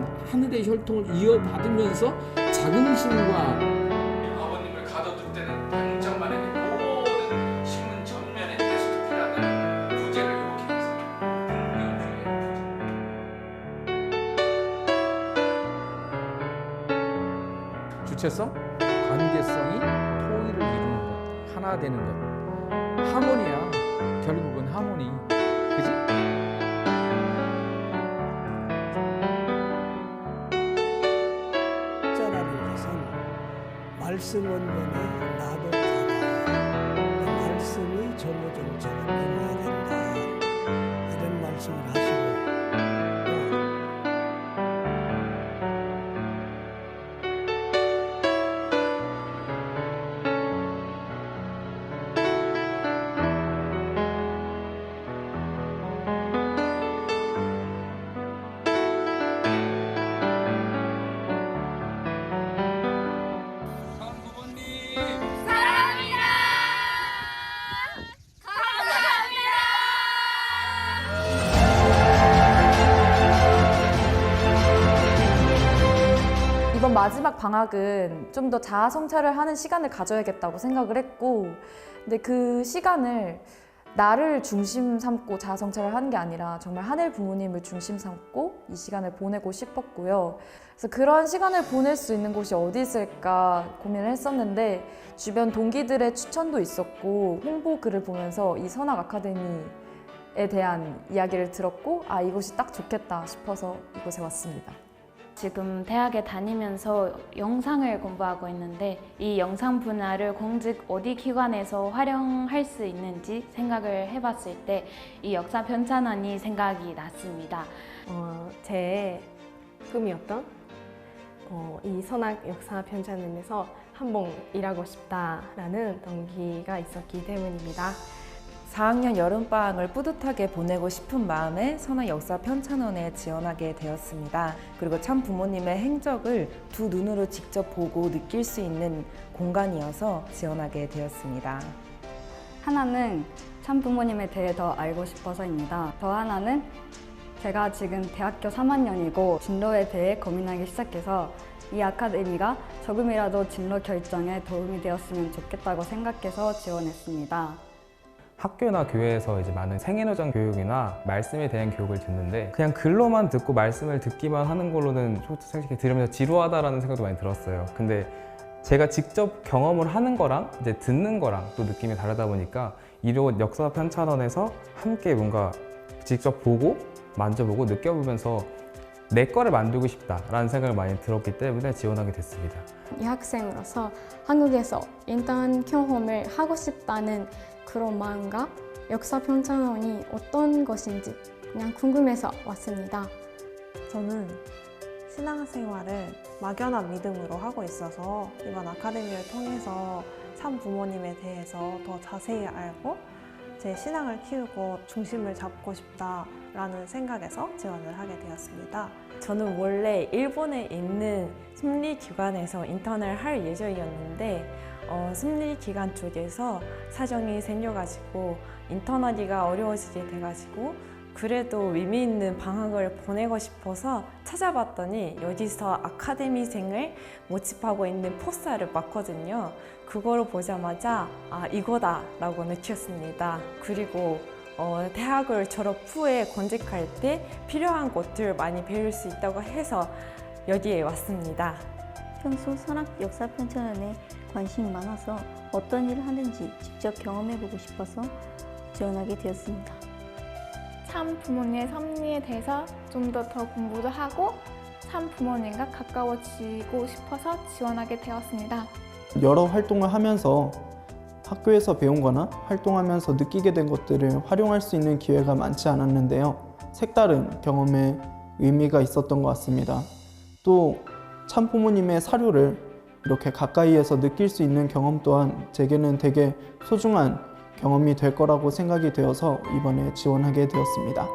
이런 하늘의 혈통을 이어받으면서 자긍심과 아버님을 가둬둘 때는 당장만에게 모든 신문 전면에 테스트라는 부제를 이렇게 해서 주체성, 관계성이 통일을 이루는 것, 하나 되는 것, 하모니야. 결국은 하모니, 그지? 자라는 것은 말씀 원본에 나도 자라 말씀이 조모종처럼 변해야 된다 이런 말씀을 하시고 이번 마지막 방학은 좀 더 자아 성찰을 하는 시간을 가져야겠다고 생각을 했고, 근데 그 시간을 나를 중심 삼고 자아 성찰을 하는 게 아니라 정말 하늘 부모님을 중심 삼고 이 시간을 보내고 싶었고요. 그래서 그런 시간을 보낼 수 있는 곳이 어디 있을까 고민을 했었는데 주변 동기들의 추천도 있었고 홍보 글을 보면서 이 선악 아카데미에 대한 이야기를 들었고 아 이곳이 딱 좋겠다 싶어서 이곳에 왔습니다. 지금 대학에 다니면서 영상을 공부하고 있는데 이 영상 분야를 공직 어디 기관에서 활용할 수 있는지 생각을 해봤을 때 이 역사 편찬원이 생각이 났습니다. 제 꿈이었던 이 선악 역사 편찬원에서 한번 일하고 싶다라는 동기가 있었기 때문입니다. 4학년 여름방학을 뿌듯하게 보내고 싶은 마음에 선악 역사 편찬원에 지원하게 되었습니다. 그리고 참 부모님의 행적을 두 눈으로 직접 보고 느낄 수 있는 공간이어서 지원하게 되었습니다. 하나는 참 부모님에 대해 더 알고 싶어서입니다. 더 하나는 제가 지금 대학교 3학년이고 진로에 대해 고민하기 시작해서 이 아카데미가 조금이라도 진로 결정에 도움이 되었으면 좋겠다고 생각해서 지원했습니다. 학교나 교회에서 이제 많은 생애노정 교육이나 말씀에 대한 교육을 듣는데 그냥 글로만 듣고 말씀을 듣기만 하는 걸로는 솔직히 들으면서 지루하다라는 생각도 많이 들었어요. 근데 제가 직접 경험을 하는 거랑 이제 듣는 거랑 또 느낌이 다르다 보니까 이곳 역사 편찬원에서 함께 뭔가 직접 보고 만져보고 느껴보면서 내 거를 만들고 싶다라는 생각을 많이 들었기 때문에 지원하게 됐습니다. 유학생으로서 한국에서 인턴 경험을 하고 싶다는 그런 마음과 역사 편찬원이 어떤 것인지 그냥 궁금해서 왔습니다. 저는 신앙생활을 막연한 믿음으로 하고 있어서 이번 아카데미를 통해서 참 부모님에 대해서 더 자세히 알고 제 신앙을 키우고 중심을 잡고 싶다라는 생각에서 지원을 하게 되었습니다. 저는 원래 일본에 있는 심리기관에서 인턴을 할 예정이었는데 심리기관 쪽에서 사정이 생겨가지고 인턴하기가 어려워지게 돼가지고 그래도 의미 있는 방학을 보내고 싶어서 찾아봤더니 여기서 아카데미생을 모집하고 있는 포스터를 봤거든요. 그거를 보자마자 아 이거다 라고 느꼈습니다. 그리고 대학을 졸업 후에 권직할 때 필요한 것들 많이 배울 수 있다고 해서 여기에 왔습니다. 평소 선악 역사 편찬원에 관심이 많아서 어떤 일을 하는지 직접 경험해보고 싶어서 지원하게 되었습니다. 참 부모님의 섭리에 대해서 좀 더 공부도 하고 참 부모님과 가까워지고 싶어서 지원하게 되었습니다. 여러 활동을 하면서 학교에서 배운 거나 활동하면서 느끼게 된 것들을 활용할 수 있는 기회가 많지 않았는데요. 색다른 경험에 의미가 있었던 것 같습니다. 또 참부모님의 사료를 이렇게 가까이에서 느낄 수 있는 경험 또한 제게는 되게 소중한 경험이 될 거라고 생각이 되어서 이번에 지원하게 되었습니다.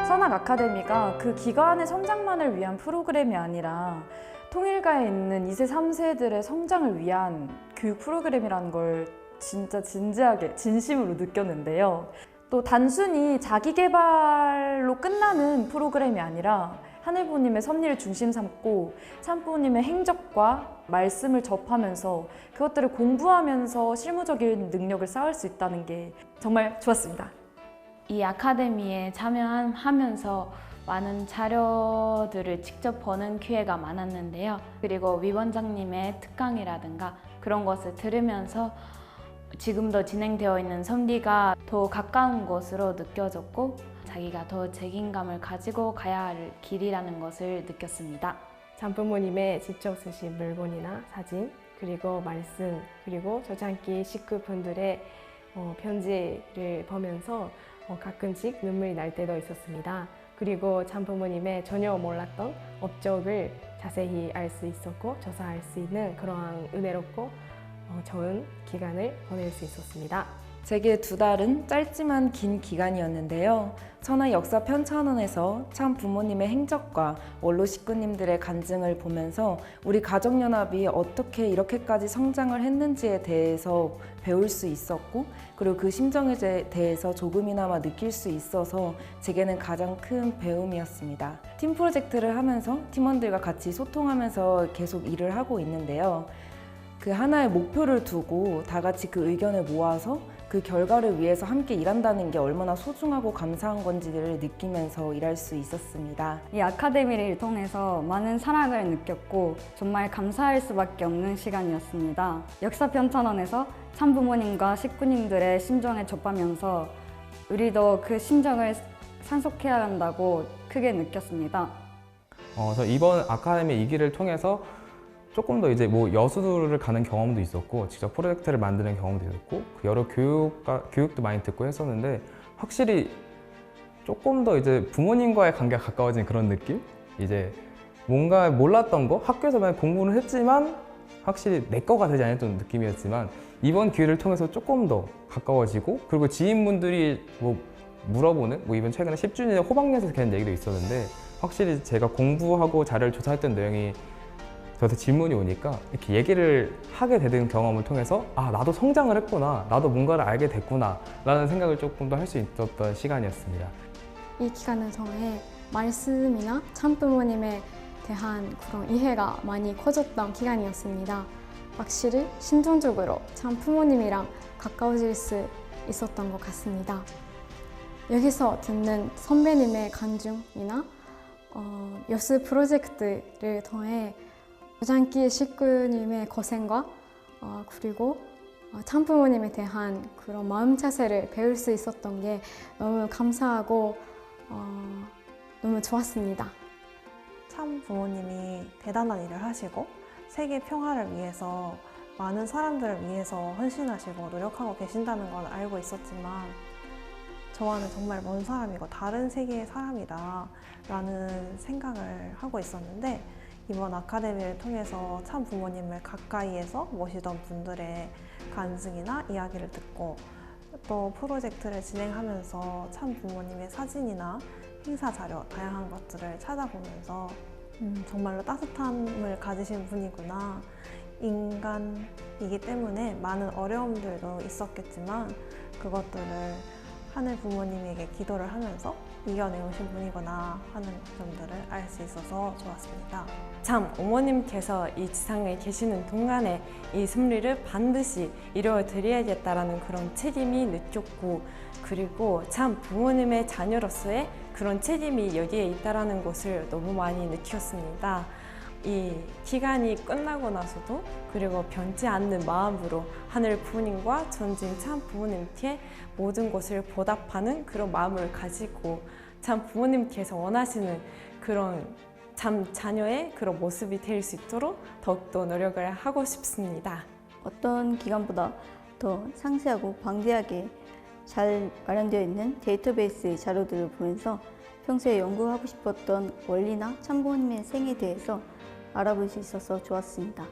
선악 아카데미가 그 기관의 성장만을 위한 프로그램이 아니라 통일가에 있는 2세, 3세들의 성장을 위한 교육 프로그램이라는 걸 진짜 진지하게, 진심으로 느꼈는데요. 또 단순히 자기 개발로 끝나는 프로그램이 아니라 하늘부모님의 섭리를 중심 삼고 참부모님의 행적과 말씀을 접하면서 그것들을 공부하면서 실무적인 능력을 쌓을 수 있다는 게 정말 좋았습니다. 이 아카데미에 참여하면서 많은 자료들을 직접 보는 기회가 많았는데요. 그리고 위원장님의 특강이라든가 그런 것을 들으면서 지금도 진행되어 있는 섭리가 더 가까운 것으로 느껴졌고 자기가 더 책임감을 가지고 가야 할 길이라는 것을 느꼈습니다. 참부모님의 직접 쓰신 물건이나 사진, 그리고 말씀, 그리고 저장기 식구분들의 편지를 보면서 가끔씩 눈물이 날 때도 있었습니다. 그리고 참부모님의 전혀 몰랐던 업적을 자세히 알 수 있었고 조사할 수 있는 그러한 은혜롭고 좋은 기간을 보낼 수 있었습니다. 제게 2달은 짧지만 긴 기간이었는데요. 선화 역사 편찬원에서 참 부모님의 행적과 원로 식구님들의 간증을 보면서 우리 가족연합이 어떻게 이렇게까지 성장을 했는지에 대해서 배울 수 있었고 그리고 그 심정에 대해서 조금이나마 느낄 수 있어서 제게는 가장 큰 배움이었습니다. 팀 프로젝트를 하면서 팀원들과 같이 소통하면서 계속 일을 하고 있는데요. 그 하나의 목표를 두고 다 같이 그 의견을 모아서 그 결과를 위해서 함께 일한다는 게 얼마나 소중하고 감사한 건지를 느끼면서 일할 수 있었습니다. 이 아카데미를 통해서 많은 사랑을 느꼈고 정말 감사할 수밖에 없는 시간이었습니다. 역사편찬원에서 참부모님과 식구님들의 심정에 접하면서 우리도 그 심정을 상속해야 한다고 크게 느꼈습니다. 그래서 이번 아카데미 2기를 통해서 조금 더 이제 뭐 여수를 가는 경험도 있었고 직접 프로젝트를 만드는 경험도 있었고 여러 교육도 많이 듣고 했었는데 확실히 조금 더 이제 부모님과의 관계가 가까워진 그런 느낌? 이제 뭔가 몰랐던 거 학교에서 많이 공부를 했지만 확실히 내 거가 되지 않았던 느낌이었지만 이번 기회를 통해서 조금 더 가까워지고 그리고 지인분들이 뭐 물어보는 뭐 이번 최근에 10주년 호박엿에서 걔는 얘기도 있었는데 확실히 제가 공부하고 자료를 조사했던 내용이 저한테 질문이 오니까 이렇게 얘기를 하게 되는 경험을 통해서 아 나도 성장을 했구나 나도 뭔가를 알게 됐구나 라는 생각을 조금 더 할 수 있었던 시간이었습니다. 이 기간을 통해 말씀이나 참부모님에 대한 그런 이해가 많이 커졌던 기간이었습니다. 확실히 심정적으로 참부모님이랑 가까워질 수 있었던 것 같습니다. 여기서 듣는 선배님의 간증이나 여수 프로젝트를 통해 저장기 식구님의 고생과 그리고 참부모님에 대한 그런 마음 자세를 배울 수 있었던 게 너무 감사하고 너무 좋았습니다. 참 부모님이 대단한 일을 하시고 세계 평화를 위해서 많은 사람들을 위해서 헌신하시고 노력하고 계신다는 건 알고 있었지만 저와는 정말 먼 사람이고 다른 세계의 사람이다 라는 생각을 하고 있었는데 이번 아카데미를 통해서 참 부모님을 가까이에서 모시던 분들의 간증이나 이야기를 듣고 또 프로젝트를 진행하면서 참 부모님의 사진이나 행사 자료 다양한 것들을 찾아보면서 정말로 따뜻함을 가지신 분이구나. 인간이기 때문에 많은 어려움들도 있었겠지만 그것들을 하늘 부모님에게 기도를 하면서 이겨내오신 분이구나 하는 점들을 알 수 있어서 좋았습니다. 참 어머님께서 이 지상에 계시는 동안에 이 섭리를 반드시 이루어드려야겠다라는 그런 책임이 느꼈고 그리고 참 부모님의 자녀로서의 그런 책임이 여기에 있다는 것을 너무 많이 느꼈습니다. 이 기간이 끝나고 나서도 그리고 변치 않는 마음으로 하늘 부모님과 전진 참 부모님께 모든 것을 보답하는 그런 마음을 가지고 참 부모님께서 원하시는 그런 참 자녀의 그런 모습이 될 수 있도록 더욱더 노력을 하고 싶습니다. 어떤 기간보다 더 상세하고 방대하게 잘 마련되어 있는 데이터베이스 자료들을 보면서 평소에 연구하고 싶었던 원리나 참부모님의 생에 대해서 알아볼 수 있어서 좋았습니다.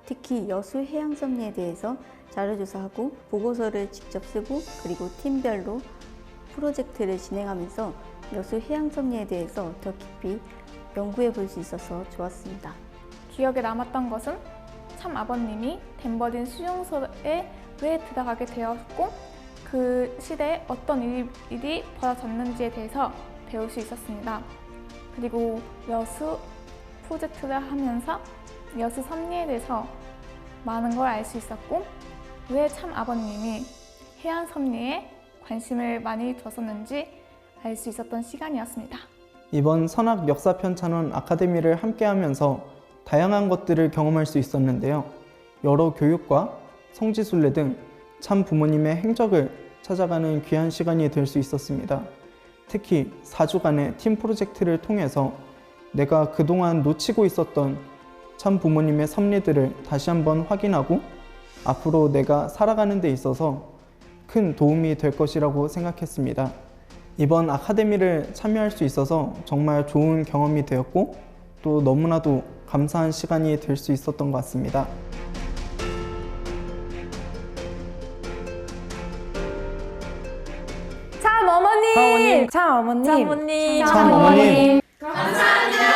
특히 여수 해양 섭리에 대해서 자료조사하고 보고서를 직접 쓰고 그리고 팀별로 프로젝트를 진행하면서 여수 해양 섭리에 대해서 더 깊이 연구해 볼 수 있어서 좋았습니다. 기억에 남았던 것은 참 아버님이 덴버린 수용소에 왜 들어가게 되었고 그 시대에 어떤 일이 벌어졌는지에 대해서 배울 수 있었습니다. 그리고 여수 프로젝트를 하면서 여수 섭리에 대해서 많은 걸 알 수 있었고 왜 참 아버님이 해안 섭리에 관심을 많이 뒀었는지 알 수 있었던 시간이었습니다. 이번 선악 역사 편찬원 아카데미를 함께하면서 다양한 것들을 경험할 수 있었는데요. 여러 교육과 성지순례 등 참 부모님의 행적을 찾아가는 귀한 시간이 될 수 있었습니다. 특히 4주간의 팀 프로젝트를 통해서 내가 그동안 놓치고 있었던 참 부모님의 섭리들을 다시 한번 확인하고 앞으로 내가 살아가는 데 있어서 큰 도움이 될 것이라고 생각했습니다. 이번 아카데미를 참여할 수 있어서 정말 좋은 경험이 되었고 또 너무나도 감사한 시간이 될 수 있었던 것 같습니다. 참 어머님! 참 어머님! 참 어머님! 감사합니다.